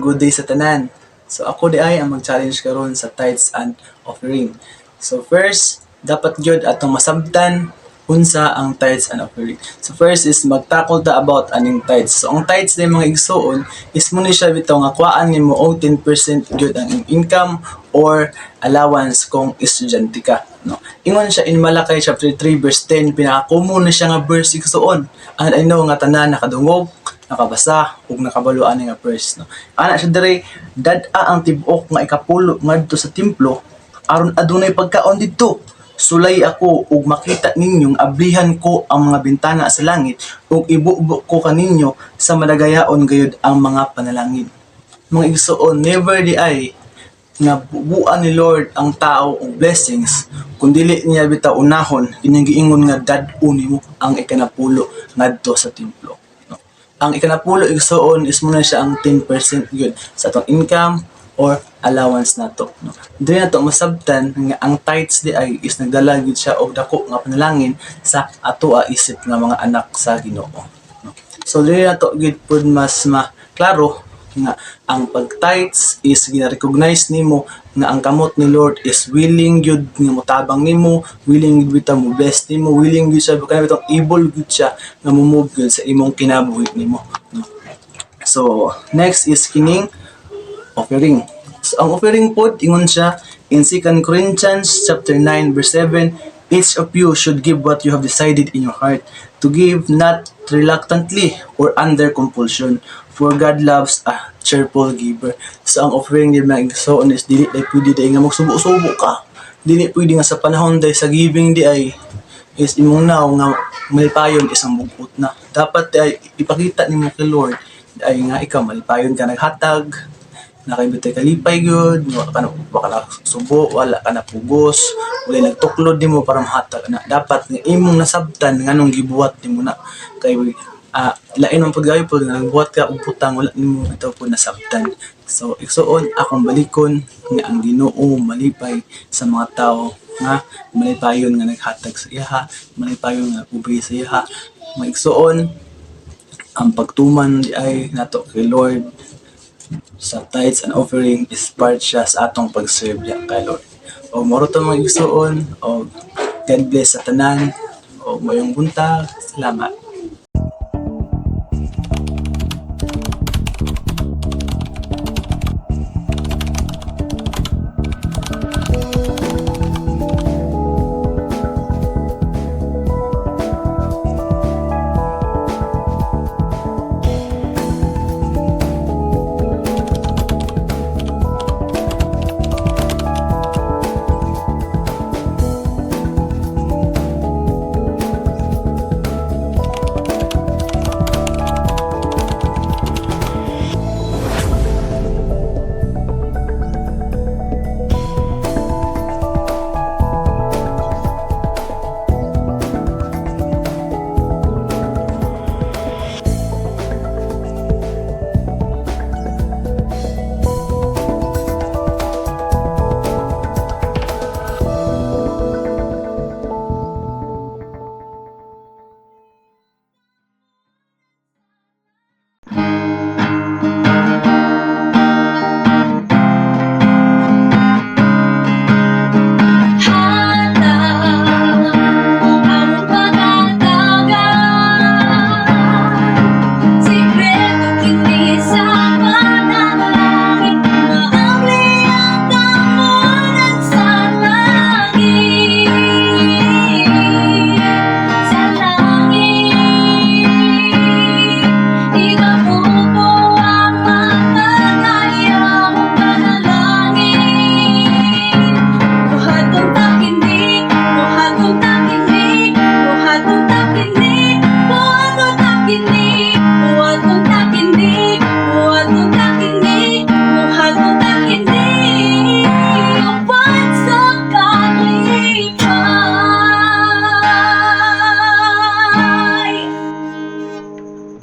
good day sa tanan. So ako di ay ang mag-challenge karon sa tithes and offering. So first, dapat gyud atong masabtan unsa ang tithes and offering. So first is magtakol ta about aning tithes. So ang tithes na mga igsoon is mo ni siya bitaw nga kuhaan nimo og 10% gyud ang income or allowance kung estudyante ka, no. Ingon siya in Malakay chapter 3 verse 10, pinaka-common na siya nga verse igsoon. And I know nga tanan nakadungog, nakabasa ug nakabaluan nga verse, no. Ana siya dire dad-a ang tibok nga ikapulo ngadto sa templo aron adunay pagkaon didto. Sulay ako ug makita ninyong ablihan ko ang mga bintana sa langit ug ibubo ko kaninyo sa madagayaon gayud ang mga panalangin. Mga igsoon, never di ay nga bubuan ni Lord ang tao og blessings kun dili niya bitaw unahon ining giingon nga dad-o nimo ang ikanapulo ngadto sa templo, no. Ang ikanapulo igsoon is muna siya ang 10% gyud sa atong income or allowance nato, no. Dili nato masabtan nga ang tithes di ay is nagdala gyud siya og dako nga panalangin sa atoa isip nga mga anak sa Ginoo, no. So dili nato gyud pud mas maklaro nga ang pag-tithes is gina-recognize nimo nga ang kamot ni Lord is willing gyud nga motabang nimo, willing gyud bitaw mo bless nimo, willing gyud siya kana bitaw able gyud siya nga mo-move gyud sa imong kinabuhi nimo, no. So next is kining offering. So ang offering pod ingon siya in 2 Corinthians chapter 9 verse 7, each of you should give what you have decided in your heart to give, not reluctantly or under compulsion, for God loves a cheerful giver. So ang offering ni mga igsoon is dili ay pwede di nga magsubo-subo ka. Dili pwede nga sa panahon day sa giving di ay is imong naw nga malipayon isang bugot na. Dapat di ay ipakita nimo kay Lord di ay nga ikaw malipayon ka naghatag, nakaibutay kalipay gyud, wala ka na subo, wala ka na pugos, wala nagtuklod nimo para mahatag na. Dapat nga imong nasabtan nganong gibuhat nimo na kay lain ang paggayo po nga nagbuhat ka og butang wala nimo bitaw po nasabtan. So igsoon akong balikon nga ang Ginoo malipay sa mga tao nga malipayon nga naghatag sa iha, malipayon nga ubay sa iha. Maigsoon ang pagtuman di ay nato kay Lord sa tithes and offering is part siya sa atong pag-serve kay Lord. O moro to mga igsoon o God bless sa tanan o mayong buntag. Salamat.